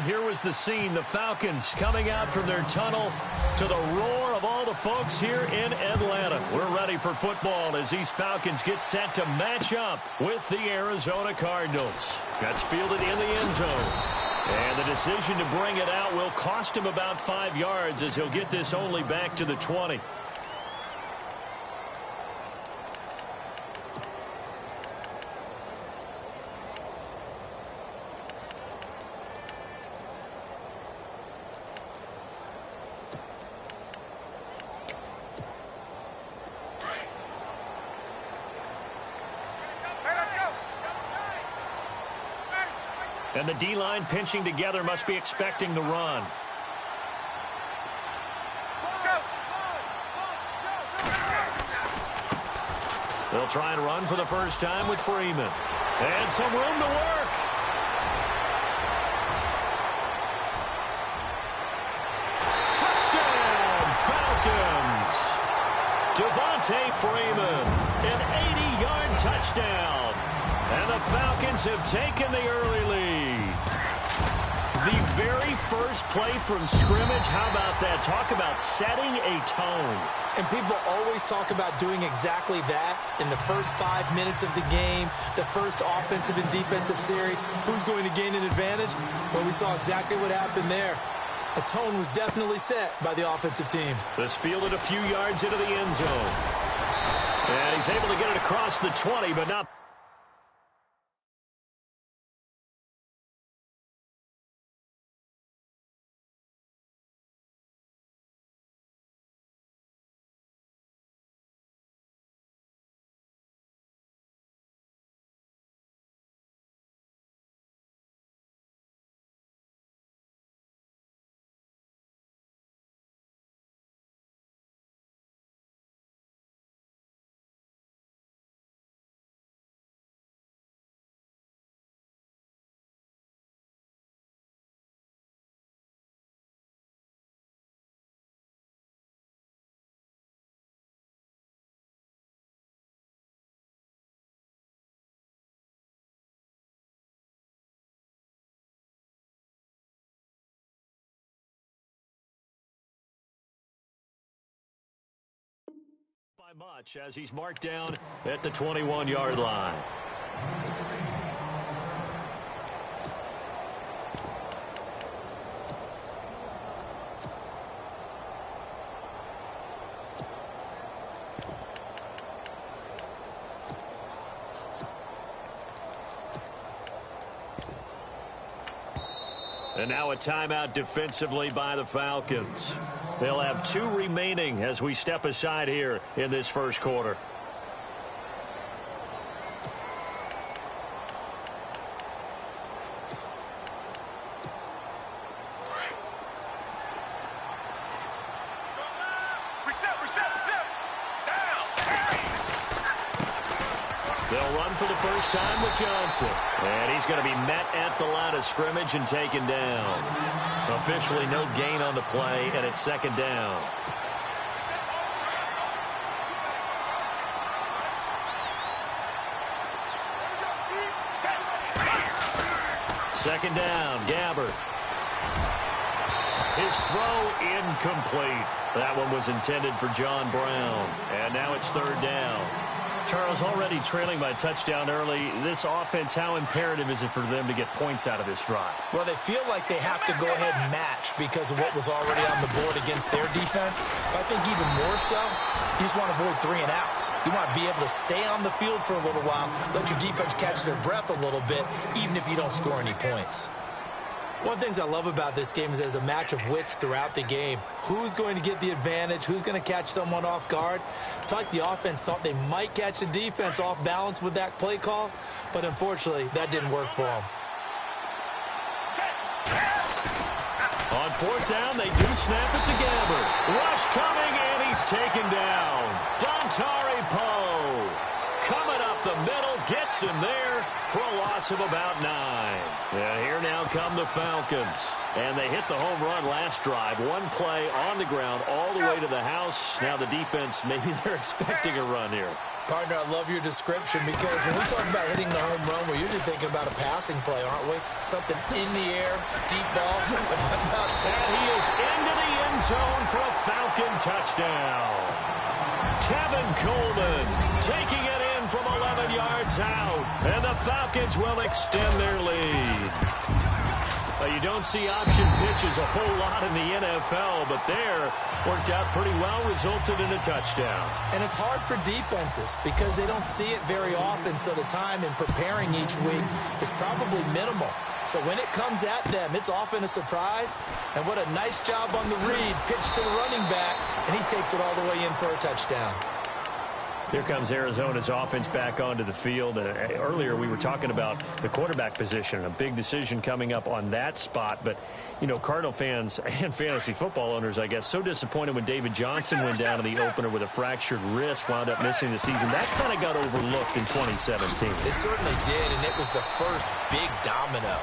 here was the scene. The Falcons coming out from their tunnel to the roar of all the folks here in Atlanta. We're ready for football as these Falcons get set to match up with the Arizona Cardinals. That's fielded in the end zone. And the decision to bring it out will cost him about 5 yards as he'll get this only back to the 20. And the D-line pinching together must be expecting the run. They'll try and run for the first time with Freeman. And some room to work. Touchdown, Falcons! Devontae Freeman, an 80-yard touchdown. And the Falcons have taken the early lead. The very first play from scrimmage, how about that? Talk about setting a tone. And people always talk about doing exactly that in the first 5 minutes of the game, the first offensive and defensive series. Who's going to gain an advantage? Well, we saw exactly what happened there. A tone was definitely set by the offensive team. This fielded a few yards into the end zone. And he's able to get it across the 20, but not... by much as he's marked down at the 21-yard line. And now a timeout defensively by the Falcons. They'll have 2 remaining as we step aside here in this first quarter. They'll run for the first time with Johnson. And he's going to be met at the line of scrimmage and taken down. Officially no gain on the play, and it's second down. Second down, Gabbert. His throw incomplete. That one was intended for John Brown. And now it's third down. Charles, already trailing by a touchdown early. This offense, how imperative is it for them to get points out of this drive? Well, they feel like they have to go ahead and match because of what was already on the board against their defense. But I think even more so, you just want to avoid 3 and outs. You want to be able to stay on the field for a little while, let your defense catch their breath a little bit, even if you don't score any points. One of the things I love about this game is there's a match of wits throughout the game. Who's going to get the advantage? Who's going to catch someone off guard? I feel like the offense thought they might catch the defense off balance with that play call, but unfortunately, that didn't work for them. On fourth down, they do snap it to Gabbert. Rush coming, and he's taken down. Dontari Poe coming up the middle, gets Johnson there for a loss of about 9. And here now come the Falcons. And they hit the home run last drive. One play on the ground all the way to the house. Now the defense, maybe they're expecting a run here. Partner, I love your description because when we talk about hitting the home run, we're usually thinking about a passing play, aren't we? Something in the air, deep ball. And he is into the end zone for a Falcon touchdown. Tevin Coleman taking it in from 11 yards out. And the Falcons will extend their lead. You don't see option pitches a whole lot in the NFL, but there worked out pretty well, resulted in a touchdown. And it's hard for defenses because they don't see it very often, so the time in preparing each week is probably minimal. So when it comes at them, it's often a surprise. And what a nice job on the read. Pitch to the running back, and he takes it all the way in for a touchdown. Here comes Arizona's offense back onto the field. Earlier we were talking about the quarterback position, a big decision coming up on that spot. But, you know, Cardinal fans and fantasy football owners, I guess, so disappointed when David Johnson went down in the opener with a fractured wrist, wound up missing the season. That kind of got overlooked in 2017. It certainly did, and it was the first big domino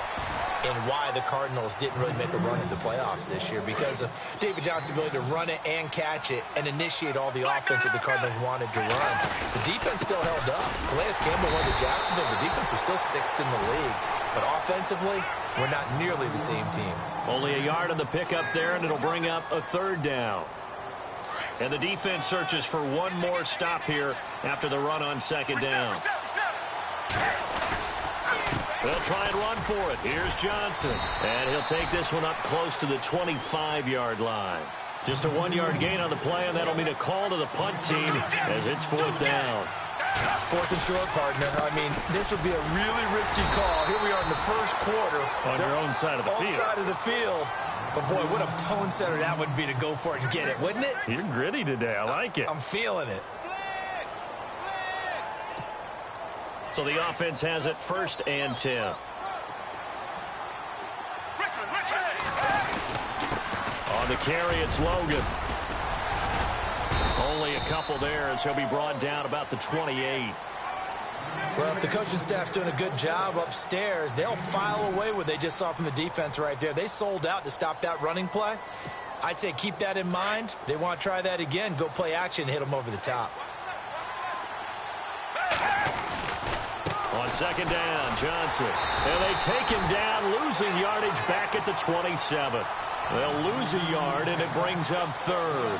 in why the Cardinals didn't really make a run in the playoffs this year, because of David Johnson's ability to run it and catch it and initiate all the offense that the Cardinals wanted to run. The defense still held up. Calais Campbell went to Jacksonville. The defense was still 6th in the league. But offensively, we're not nearly the same team. Only a yard on the pickup there, and it'll bring up a 3rd down. And the defense searches for one more stop here after the run on 2nd down. They'll try and run for it. Here's Johnson. And he'll take this one up close to the 25-yard line. Just a 1-yard gain on the play, and that'll mean a call to the punt team as it's 4th down. 4th and short, partner. I mean, this would be a really risky call. Here we are in the first quarter. On your own side of the field. On side of the field. But, boy, what a tone setter that would be to go for it and get it, wouldn't it? You're gritty today. I like it. I'm feeling it. So the offense has it 1st and 10. On the carry, it's Logan. Only a couple there as he'll be brought down about the 28. Well, if the coaching staff's doing a good job upstairs, they'll file away what they just saw from the defense right there. They sold out to stop that running play. I'd say keep that in mind. They want to try that again. Go play action and hit them over the top. On 2nd down, Johnson. And they take him down, losing yardage back at the 27. They'll lose a yard, and it brings up 3rd.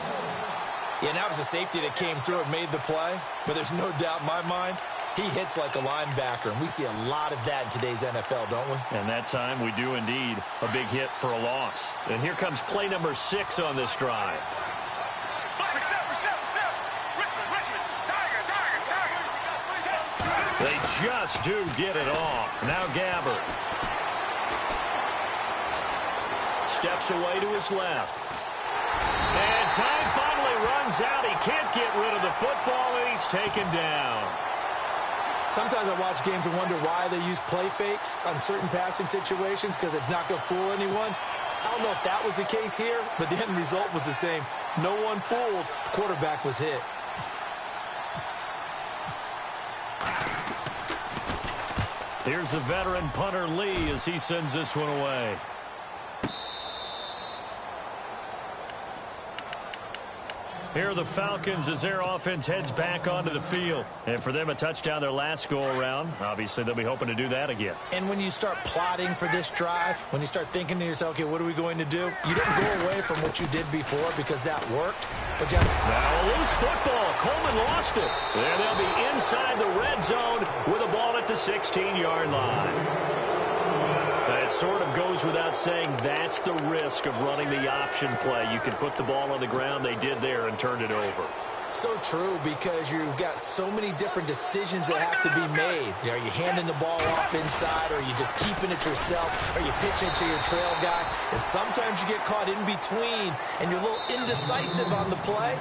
Yeah, that was a safety that came through and made the play. But there's no doubt in my mind, he hits like a linebacker. And we see a lot of that in today's NFL, don't we? And that time we do indeed. A big hit for a loss. And here comes play number 6 on this drive. They just do get it off. Now Gabbard. Steps away to his left. And time finally runs out. He can't get rid of the football, and he's taken down. Sometimes I watch games and wonder why they use play fakes on certain passing situations, because it's not going to fool anyone. I don't know if that was the case here, but the end result was the same. No one fooled. The quarterback was hit. Here's the veteran punter Lee as he sends this one away. Here are the Falcons as their offense heads back onto the field. And for them, a touchdown their last go-around. Obviously, they'll be hoping to do that again. And when you start plotting for this drive, when you start thinking to yourself, okay, what are we going to do? You didn't go away from what you did before because that worked. But now a loose football. Coleman lost it. And they'll be inside the red zone with a ball at the 16-yard line. It sort of goes without saying that's the risk of running the option play. You can put the ball on the ground. They did there and turned it over. So true, because you've got so many different decisions that have to be made. Are you handing the ball off inside, or are you just keeping it yourself? Are you pitching to your trail guy? And sometimes you get caught in between, and you're a little indecisive on the play,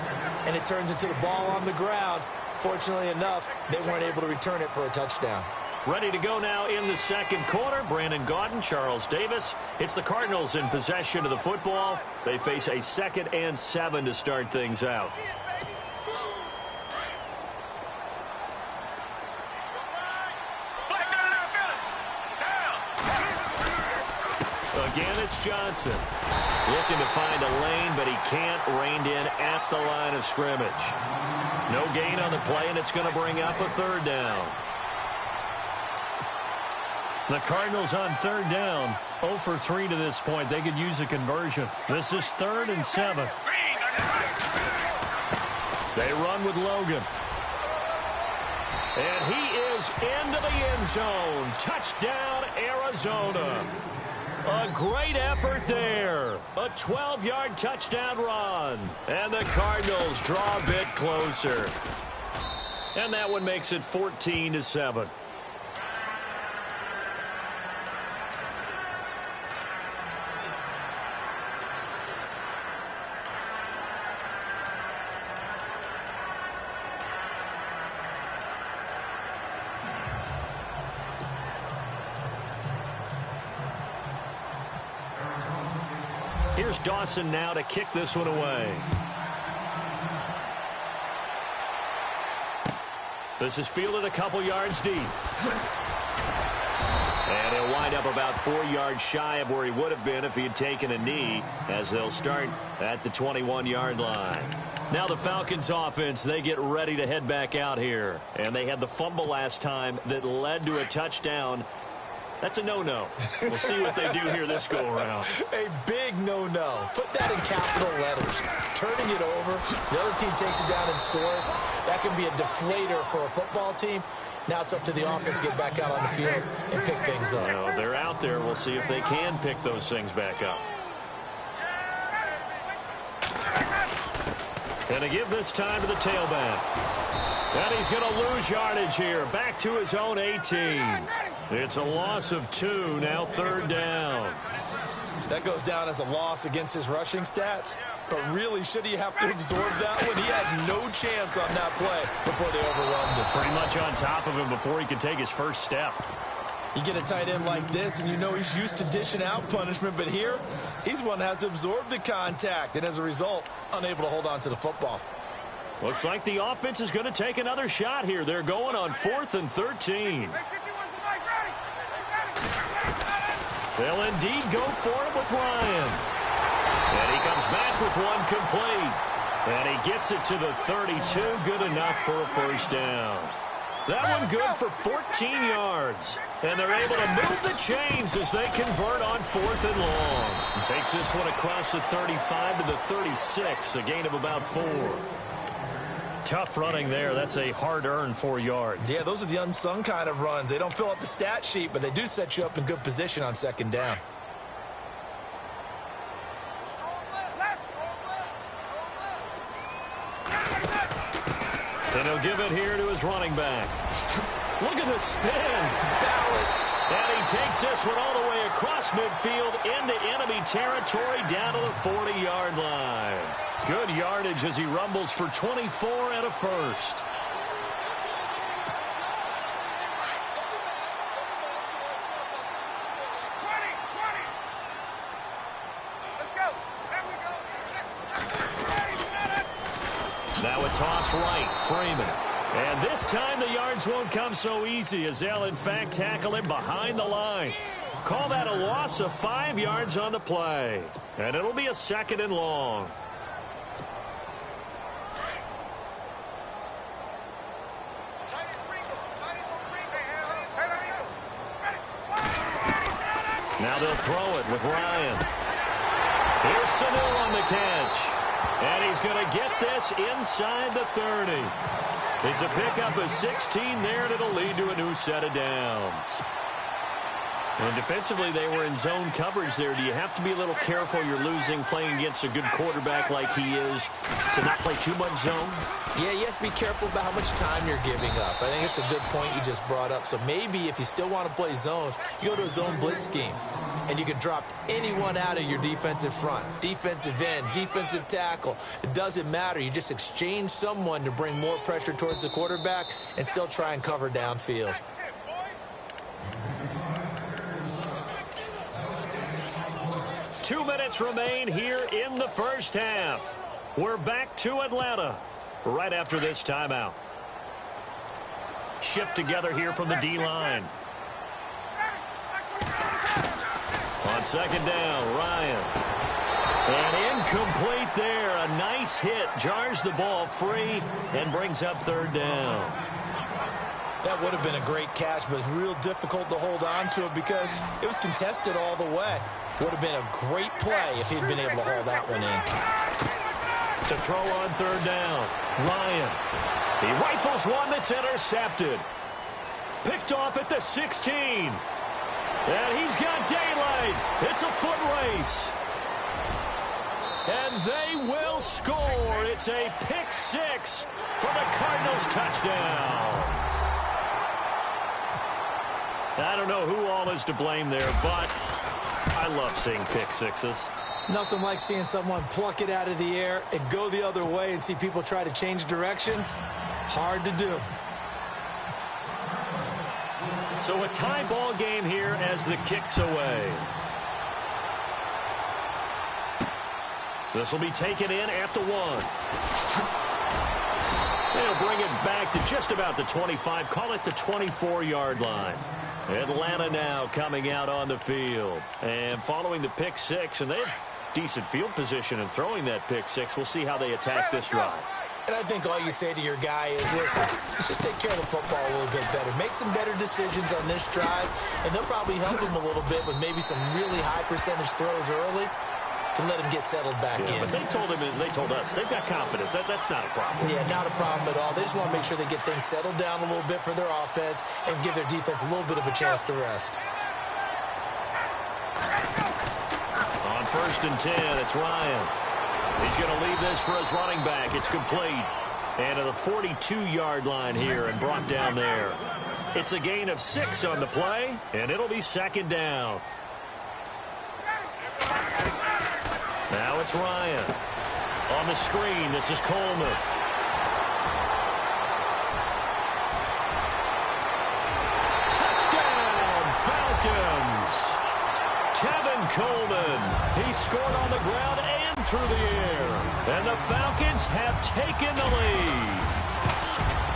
and it turns into the ball on the ground. Fortunately enough, they weren't able to return it for a touchdown. Ready to go now in the second quarter. Brandon Gaudin, Charles Davis. It's the Cardinals in possession of the football. They face a 2nd and 7 to start things out. Again, it's Johnson. Looking to find a lane, but he can't. Reined in at the line of scrimmage. No gain on the play, and it's going to bring up a third down. The Cardinals on third down, 0 for 3 to this point. They could use a conversion. This is 3rd and 7. They run with Logan. And he is into the end zone. Touchdown, Arizona. A great effort there. A 12-yard touchdown run. And the Cardinals draw a bit closer. And that one makes it 14-7. Here's Dawson now to kick this one away. This is fielded a couple yards deep. And he'll wind up about 4 yards shy of where he would have been if he had taken a knee, as they'll start at the 21-yard line. Now the Falcons offense, they get ready to head back out here. And they had the fumble last time that led to a touchdown. That's a no-no. We'll see what they do here this go-around. A big no-no. Put that in capital letters. Turning it over, the other team takes it down and scores. That can be a deflator for a football team. Now it's up to the offense to get back out on the field and pick things up. Well, they're out there. We'll see if they can pick those things back up. And to give this time to the tailback. And he's going to lose yardage here. Back to his own 18. It's a loss of 2, now 3rd down. That goes down as a loss against his rushing stats. But really, should he have to absorb that one? He had no chance on that play before they overwhelmed him. Pretty much on top of him before he could take his first step. You get a tight end like this, and you know he's used to dishing out punishment. But here, he's one that has to absorb the contact. And as a result, unable to hold on to the football. Looks like the offense is going to take another shot here. They're going on 4th and 13. They'll indeed go for it with Ryan. And he comes back with one complete. And he gets it to the 32. Good enough for a first down. That one good for 14 yards. And they're able to move the chains as they convert on 4th and long. And takes this one across the 35 to the 36. A gain of about 4. Tough running there. That's a hard-earned 4 yards. Yeah, those are the unsung kind of runs. They don't fill up the stat sheet, but they do set you up in good position on 2nd down. And he'll give it here to his running back. Look at the spin. Balance. And he takes this one all the way across midfield into enemy territory down to the 40-yard line. Good yardage as he rumbles for 24 and a first. Now a toss right, Freeman. And this time the yards won't come so easy as they'll in fact tackle him behind the line. Call that a loss of 5 yards on the play. And it'll be a 2nd and long. Now they'll throw it with Ryan. Here's Sanu on the catch. And he's going to get this inside the 30. It's a pickup of 16 there, and it'll lead to a new set of downs. And defensively, they were in zone coverage there. Do you have to be a little careful? You're losing playing against a good quarterback like he is to not play too much zone? Yeah, you have to be careful about how much time you're giving up. I think it's a good point you just brought up. So maybe if you still want to play zone, you go to a zone blitz scheme. And you can drop anyone out of your defensive front. Defensive end, defensive tackle. It doesn't matter. You just exchange someone to bring more pressure towards the quarterback and still try and cover downfield. 2 minutes remain here in the first half. We're back to Atlanta right after this timeout. Shift together here from the D-line. On second down, Ryan. And incomplete there. A nice hit. Jars the ball free and brings up third down. That would have been a great catch, but it's real difficult to hold on to it because it was contested all the way. Would have been a great play if he'd been able to hold that one in. To throw on third down, Ryan. He rifles one that's intercepted. Picked off at the 16. And he's got daylight. It's a foot race. And they will score. It's a pick six for the Cardinals touchdown. I don't know who all is to blame there, but I love seeing pick sixes. Nothing like seeing someone pluck it out of the air and go the other way and see people try to change directions. Hard to do. So a tie ball game here as the kick's away. This will be taken in at the 1. They'll bring it back to just about the 25. Call it the 24-yard line. Atlanta now coming out on the field. And following the pick six, and they have decent field position in throwing that pick six. We'll see how they attack this drive. And I think all you say to your guy is, listen, let's just take care of the football a little bit better. Make some better decisions on this drive, and they'll probably help him a little bit with maybe some really high percentage throws early to let him get settled back in. But they told us, they've got confidence. That's not a problem. Yeah, not a problem at all. They just want to make sure they get things settled down a little bit for their offense and give their defense a little bit of a chance to rest. On 1st and 10, it's Ryan. He's going to leave this for his running back. It's complete. And to the 42-yard line here and brought down there. It's a gain of 6 on the play, and it'll be second down. Now it's Ryan. On the screen, this is Coleman. Touchdown, Falcons! Tevin Coleman. He scored on the ground and through the air. And the Falcons have taken the lead.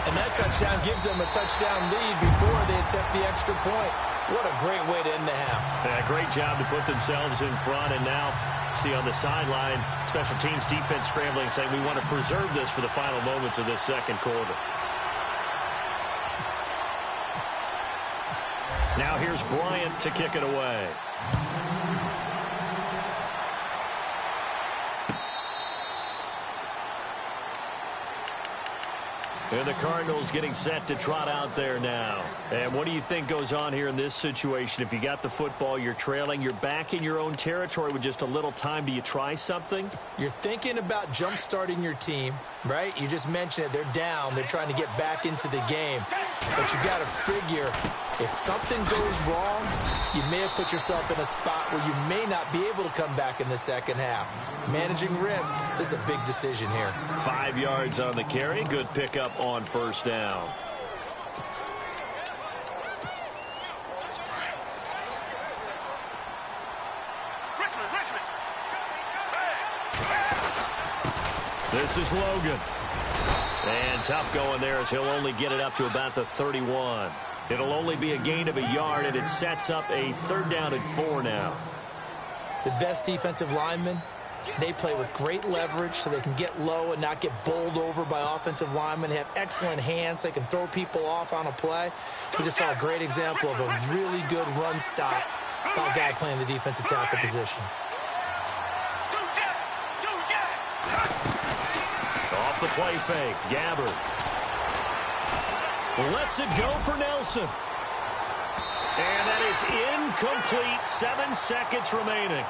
And that touchdown gives them a touchdown lead before they attempt the extra point. What a great way to end the half. Yeah, great job to put themselves in front. And now, see on the sideline, special teams defense scrambling, saying we want to preserve this for the final moments of this second quarter. Now here's Bryant to kick it away. And the Cardinals getting set to trot out there now. And what do you think goes on here in this situation? If you got the football, you're trailing, you're back in your own territory with just a little time. Do you try something? You're thinking about jump-starting your team, right? You just mentioned it. They're down. They're trying to get back into the game. But you got to figure, if something goes wrong, you may have put yourself in a spot where you may not be able to come back in the second half. Managing risk, this is a big decision here. 5 yards on the carry. Good pickup on first down. This is Logan. And tough going there as he'll only get it up to about the 31. It'll only be a gain of a yard, and it sets up a 3rd down and 4 now. The best defensive linemen, they play with great leverage so they can get low and not get bowled over by offensive linemen. They have excellent hands. They can throw people off on a play. We just saw a great example of a really good run stop by a guy playing the defensive tackle position. Off the play fake, Gabbard. Lets it go for Nelson. And that is incomplete. 7 seconds remaining.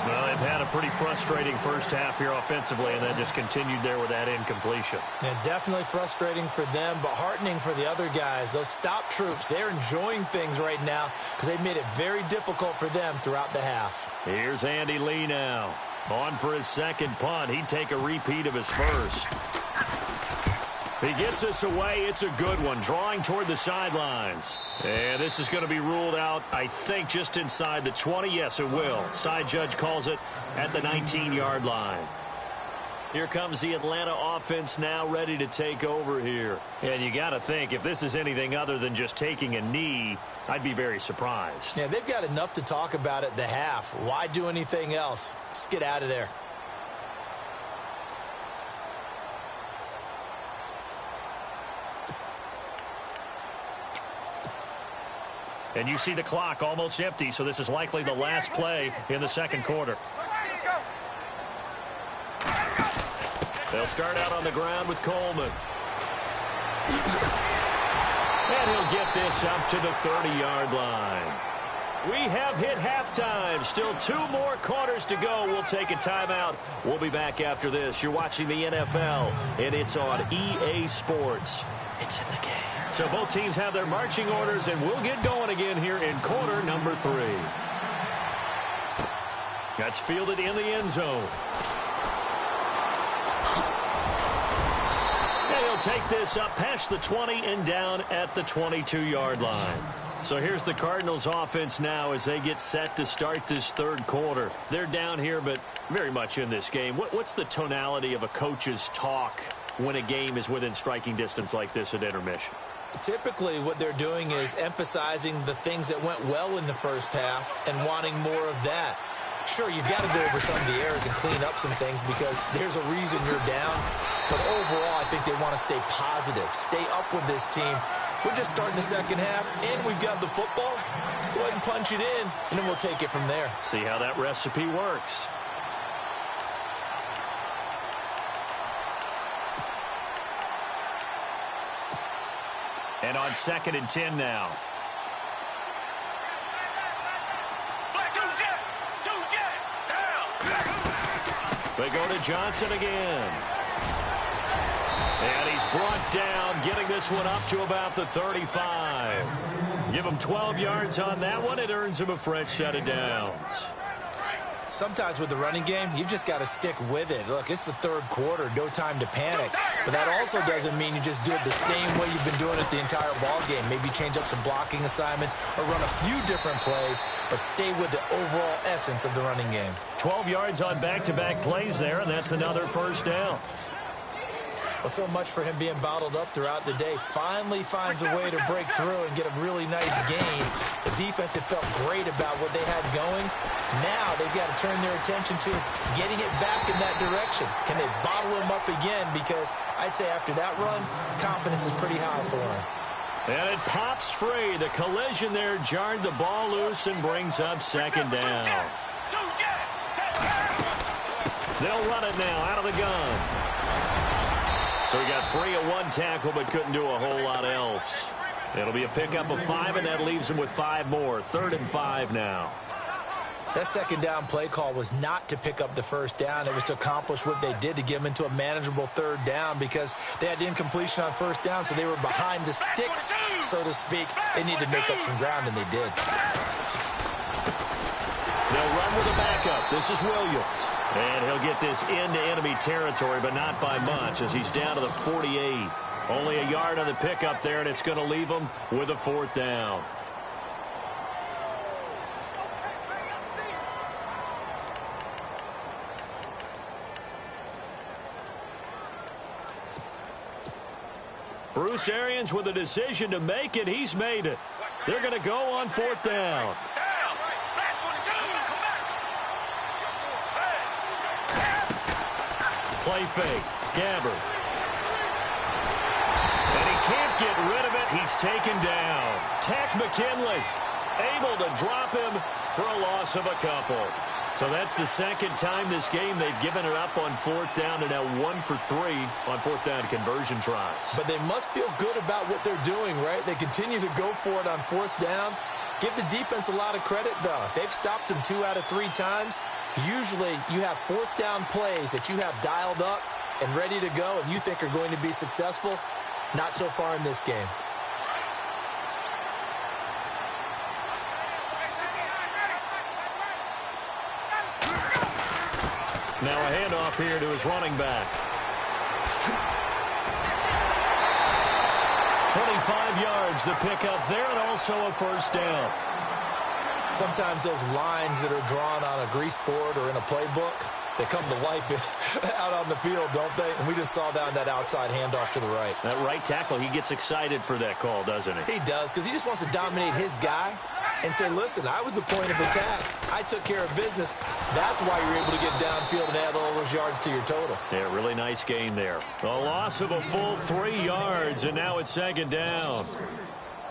Well, they've had a pretty frustrating first half here offensively, and then just continued there with that incompletion. Yeah, definitely frustrating for them, but heartening for the other guys. Those stop troops, they're enjoying things right now because they've made it very difficult for them throughout the half. Here's Andy Lee now. On for his second punt. He'd take a repeat of his first. He gets this away. It's a good one. Drawing toward the sidelines. And this is going to be ruled out, I think, just inside the 20. Yes, it will. Side judge calls it at the 19-yard line. Here comes the Atlanta offense now ready to take over here. And you got to think, if this is anything other than just taking a knee, I'd be very surprised. Yeah, they've got enough to talk about at the half. Why do anything else? Just get out of there. And you see the clock almost empty, so this is likely the last play in the second quarter. They'll start out on the ground with Coleman. And he'll get this up to the 30-yard line. We have hit halftime. Still 2 more quarters to go. We'll take a timeout. We'll be back after this. You're watching the NFL, and it's on EA Sports. It's in the game. So both teams have their marching orders, and we'll get going again here in quarter number 3. That's fielded in the end zone. And he'll take this up past the 20 and down at the 22-yard line. So here's the Cardinals offense now as they get set to start this third quarter. They're down here, but very much in this game. What's the tonality of a coach's talk when a game is within striking distance like this at intermission? Typically, what they're doing is emphasizing the things that went well in the first half and wanting more of that. Sure, you've got to go over some of the errors and clean up some things because there's a reason you're down. But overall, I think they want to stay positive, stay up with this team. We're just starting the second half, and we've got the football. Let's go ahead and punch it in, and then we'll take it from there. See how that recipe works. And on 2nd and 10 now. They go to Johnson again. And he's brought down, getting this one up to about the 35. Give him 12 yards on that one. It earns him a fresh set of downs. Sometimes with the running game, you've just got to stick with it. Look, it's the third quarter, no time to panic. But that also doesn't mean you just do it the same way you've been doing it the entire ball game. Maybe change up some blocking assignments or run a few different plays, but stay with the overall essence of the running game. 12 yards on back-to-back plays there, and that's another first down. Well, so much for him being bottled up throughout the day. Finally finds a way to break through and get a really nice gain. The defense had felt great about what they had going. Now they've got to turn their attention to getting it back in that direction. Can they bottle him up again? Because I'd say after that run, confidence is pretty high for him. And it pops free. The collision there jarred the ball loose and brings up second down. They'll run it now out of the gun. So he got free of one tackle but couldn't do a whole lot else. It'll be a pickup of 5, and that leaves him with 5 more. 3rd and 5 now. That second down play call was not to pick up the first down. It was to accomplish what they did to get them into a manageable 3rd down because they had incompletion on first down, so they were behind the sticks, so to speak. They needed to make up some ground, and they did. They'll run with a backup. This is Williams. And he'll get this into enemy territory, but not by much as he's down to the 48. Only a yard on the pickup there, and it's going to leave him with a 4th down. Bruce Arians with a decision to make it. He's made it. They're going to go on 4th down. Play fake. Gabbard. And he can't get rid of it. He's taken down. Tack McKinley able to drop him for a loss of a couple. So that's the second time this game they've given it up on 4th down, and now 1 for 3 on 4th down conversion tries. But they must feel good about what they're doing, right? They continue to go for it on 4th down. Give the defense a lot of credit, though. They've stopped them 2 out of 3 times. Usually you have 4th down plays that you have dialed up and ready to go and you think are going to be successful. Not so far in this game. Now a handoff here to his running back. 25 yards the pickup there, and also a first down. Sometimes those lines that are drawn on a grease board or in a playbook, they come to life out on the field, don't they? And we just saw that outside handoff to the right. That right tackle, he gets excited for that call, doesn't he? He does, because he just wants to dominate his guy and say, listen, I was the point of attack. I took care of business. That's why you're able to get downfield and add all those yards to your total. Yeah, really nice gain there. A loss of a full 3 yards, and now it's second down.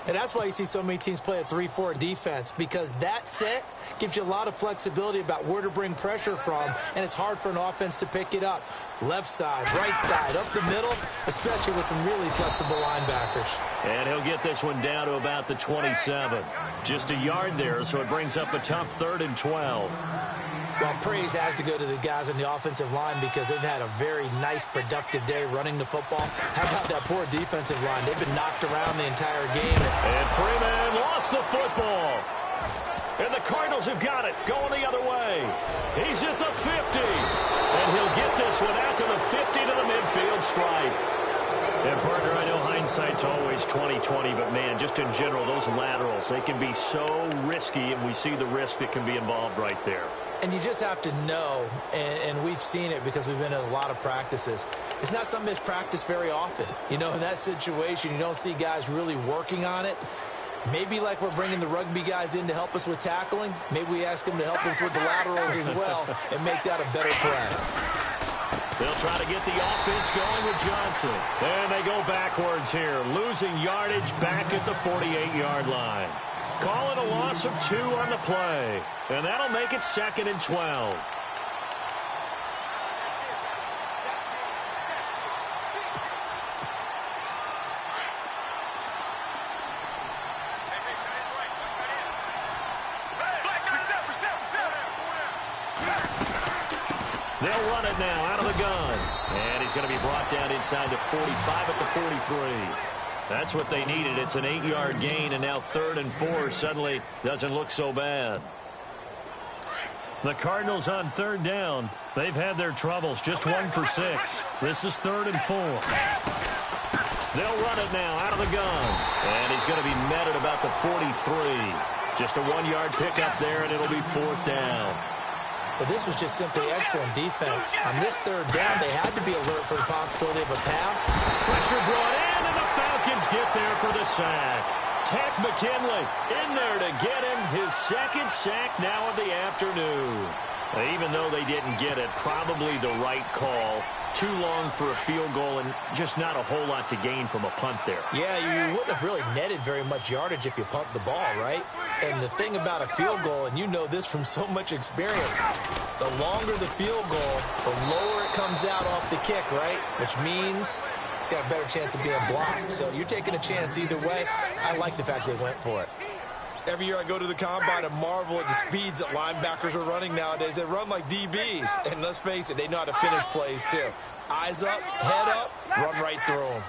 And that's why you see so many teams play a 3-4 defense, because that set gives you a lot of flexibility about where to bring pressure from, and it's hard for an offense to pick it up. Left side, right side, up the middle, especially with some really flexible linebackers. And he'll get this one down to about the 27. Just a yard there, so it brings up a tough 3rd and 12. Well, praise has to go to the guys on the offensive line because they've had a very nice, productive day running the football. How about that poor defensive line? They've been knocked around the entire game. And Freeman lost the football. And the Cardinals have got it, going the other way. He's at the 50. And he'll get this one out to the 50 to the midfield stripe. And, partner, I know hindsight's always 20/20, but, man, just in general, those laterals, they can be so risky, and we see the risk that can be involved right there. And you just have to know, and we've seen it because we've been in a lot of practices, it's not something that's practiced very often. You know, in that situation, you don't see guys really working on it. Maybe like we're bringing the rugby guys in to help us with tackling, maybe we ask them to help us with the laterals as well and make that a better play. They'll try to get the offense going with Johnson. And they go backwards here, losing yardage back at the 48-yard line. Call it a loss of 2 on the play. And that'll make it 2nd and 12. They'll run it now out of the gun. And he's going to be brought down inside the 45 at the 43. That's what they needed. It's an 8-yard gain, and now 3rd and 4 suddenly doesn't look so bad. The Cardinals on 3rd down. They've had their troubles, just 1 for 6. This is 3rd and 4. They'll run it now out of the gun. And he's going to be met at about the 43. Just a 1-yard pickup there, and it'll be 4th down. But this was just simply excellent defense. On this 3rd down, they had to be alert for the possibility of a pass. Pressure brought in, and the Falcons get there for the sack. Tech McKinley in there to get him his 2nd sack now of the afternoon. Even though they didn't get it, probably the right call. Too long for a field goal and just not a whole lot to gain from a punt there. Yeah, you wouldn't have really netted very much yardage if you pumped the ball, right? And the thing about a field goal, and you know this from so much experience, the longer the field goal, the lower it comes out off the kick, right? Which means it's got a better chance of being blocked. So you're taking a chance either way. I like the fact they went for it. Every year I go to the combine and marvel at the speeds that linebackers are running nowadays. They run like DBs. And let's face it, they know how to finish plays too. Eyes up, head up, run right through them.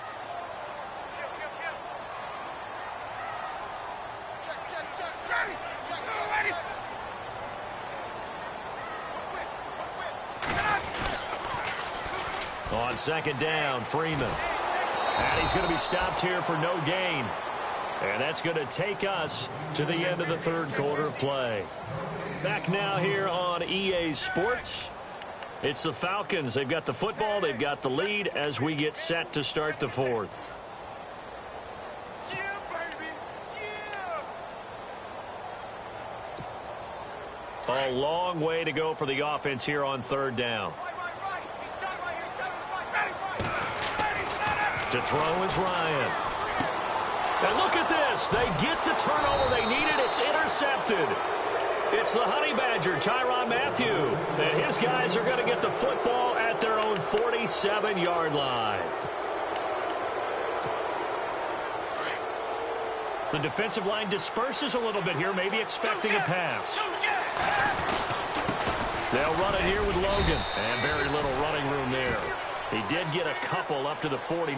On 2nd down, Freeman. And he's going to be stopped here for no gain. And that's going to take us to the end of the 3rd quarter of play. Back now here on EA Sports. It's the Falcons. They've got the football. They've got the lead as we get set to start the 4th. A long way to go for the offense here on 3rd down. To throw is Ryan. And look at this. They get the turnover they needed. It's intercepted. It's the Honey Badger, Tyrann Mathieu. And his guys are going to get the football at their own 47-yard line. The defensive line disperses a little bit here, maybe expecting a pass. They'll run it here with Logan. And very little running room there. He did get a couple up to the 49.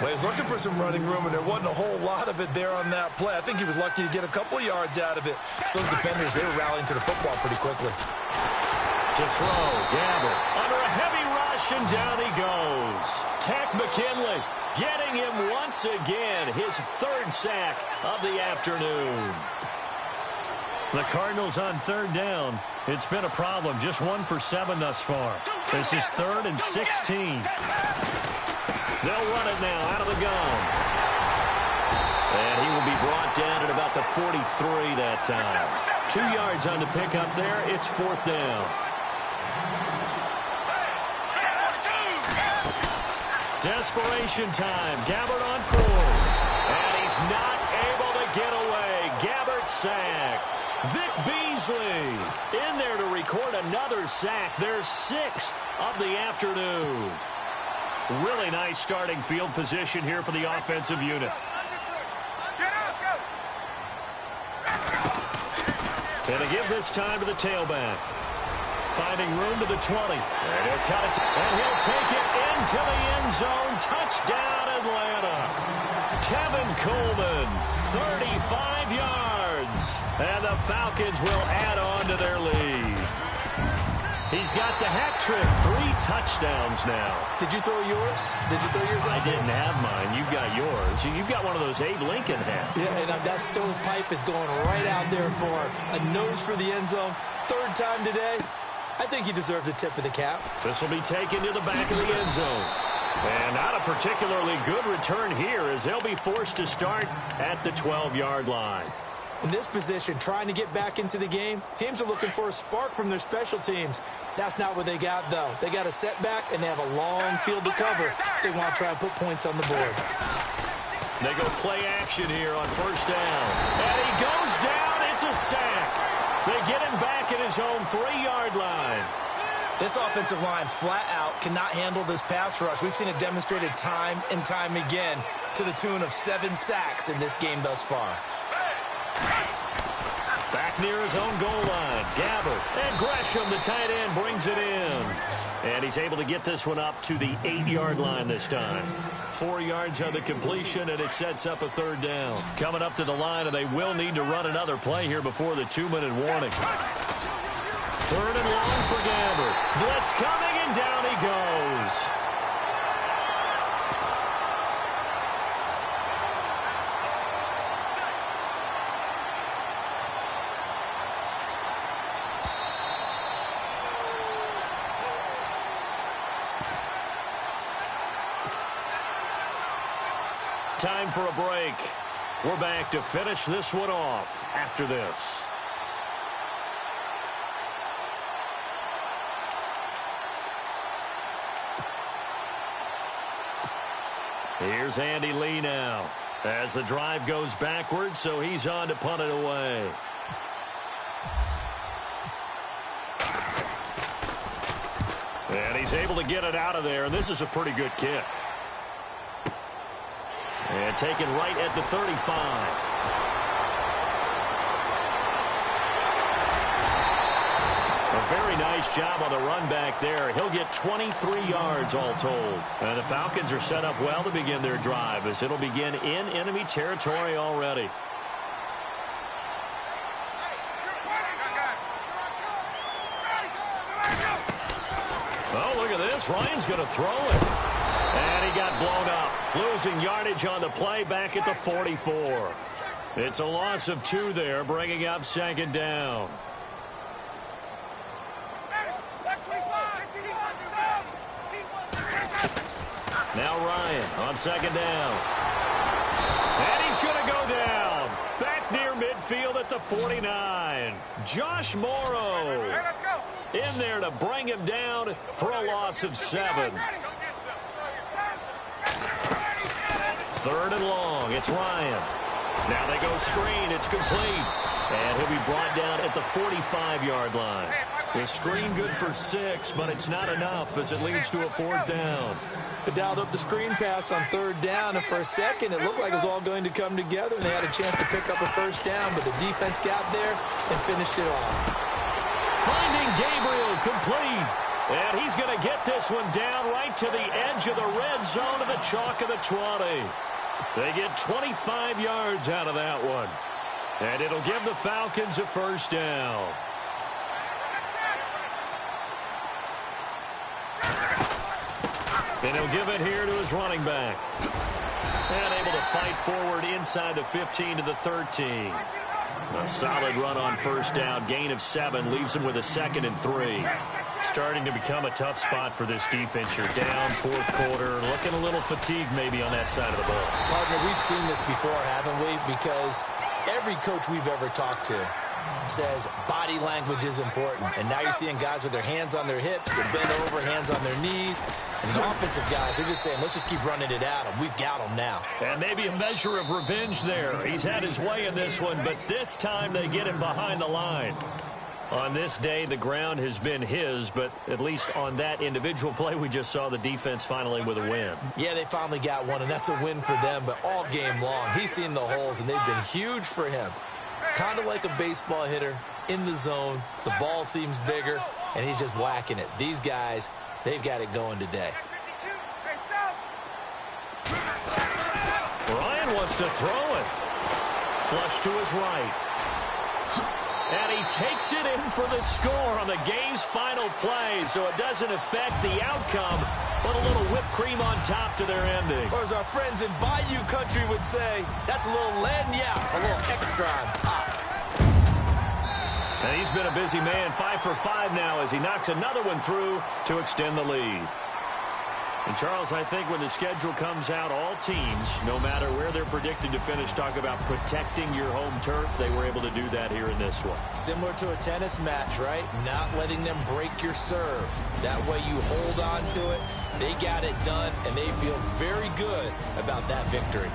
Well, he was looking for some running room, and there wasn't a whole lot of it there on that play. I think he was lucky to get a couple of yards out of it. So those defenders, they were rallying to the football pretty quickly. To throw, Gamble. Under a heavy rush, rushing down he goes. Tech McKinley getting him once again, his third sack of the afternoon. The Cardinals on third down. It's been a problem. Just 1 for 7 thus far. This is 3rd and 16. They'll run it now out of the gun. And he will be brought down at about the 43 that time. 2 yards on the pickup there. It's 4th down. Desperation time. Gabbert on 4. And he's not able to get away. Gabbert sacked. Vic Beasley in there to record another sack. Their 6th of the afternoon. Really nice starting field position here for the offensive unit. And to give this time to the tailback. Finding room to the 20. And he'll cut it. And he'll take it into the end zone. Touchdown, Atlanta. Tevin Coleman, 35 yards. And the Falcons will add on to their lead. He's got the hat trick. 3 touchdowns now. Did you throw yours? Did you throw yours out? I didn't have mine. You've got yours. You've got one of those Abe Lincoln hats. Yeah, and that stovepipe is going right out there for a nose for the end zone. 3rd time today. I think he deserves a tip of the cap. This will be taken to the back of the end zone. And not a particularly good return here as they'll be forced to start at the 12-yard line. In this position, trying to get back into the game, teams are looking for a spark from their special teams. That's not what they got, though. They got a setback, and they have a long field to cover if they want to try and put points on the board. They go play action here on 1st down. And he goes down. It's a sack. They get him back at his own 3-yard line. This offensive line flat out cannot handle this pass rush. We've seen it demonstrated time and time again to the tune of 7 sacks in this game thus far. Back near his own goal line. Gabbert and Gresham, the tight end, brings it in. And he's able to get this one up to the 8-yard line this time. 4 yards on the completion, and it sets up a 3rd down. Coming up to the line, and they will need to run another play here before the 2-minute warning. 3rd and long for Gabbert. Blitz coming, and down he goes. Time for a break. We're back to finish this one off after this. Here's Andy Lee now as the drive goes backwards, so he's on to punt it away. And he's able to get it out of there, and this is a pretty good kick. And taken right at the 35. A very nice job on the run back there. He'll get 23 yards all told. And the Falcons are set up well to begin their drive as it'll begin in enemy territory already. Oh, look at this. Ryan's going to throw it. And he got blown up. Losing yardage on the play back at the 44. It's a loss of 2 there, bringing up 2nd down. Now Ryan on 2nd down. And he's going to go down. Back near midfield at the 49. Josh Morrow in there to bring him down for a loss of 7. 3rd and long. It's Ryan. Now they go screen. It's complete. And he'll be brought down at the 45-yard line. The screen good for 6, but it's not enough as it leads to a 4th down. They dialed up the screen pass on 3rd down, and for a second it looked like it was all going to come together, and they had a chance to pick up a 1st down, but the defense got there and finished it off. Finding Gabriel complete. And he's going to get this one down right to the edge of the red zone of the chalk of the 20. They get 25 yards out of that one. And it'll give the Falcons a 1st down. And he'll give it here to his running back. And able to fight forward inside the 15 to the 13. A solid run on first down. Gain of 7 leaves him with a 2nd and 3. Starting to become a tough spot for this defense. You're down fourth quarter. Looking a little fatigued maybe on that side of the ball. Partner, we've seen this before, haven't we? Because every coach we've ever talked to says body language is important. And now you're seeing guys with their hands on their hips, they're bent over, hands on their knees. And the offensive guys, they're just saying, let's just keep running it at them. We've got them now. And maybe a measure of revenge there. He's had his way in this one, but this time they get him behind the line. On this day, the ground has been his, but at least on that individual play, we just saw the defense finally with a win. Yeah, they finally got one, and that's a win for them, but all game long, he's seen the holes, and they've been huge for him. Kind of like a baseball hitter in the zone. The ball seems bigger, and he's just whacking it. These guys, they've got it going today. Ryan wants to throw it. Flush to his right. And he takes it in for the score on the game's final play, so it doesn't affect the outcome, but a little whipped cream on top to their ending. Or as our friends in Bayou Country would say, that's a little lagniappe, a little extra on top. And he's been a busy man, 5 for 5 now as he knocks another one through to extend the lead. And, Charles, I think when the schedule comes out, all teams, no matter where they're predicted to finish, talk about protecting your home turf. They were able to do that here in this one. Similar to a tennis match, right? Not letting them break your serve. That way you hold on to it. They got it done, and they feel very good about that victory.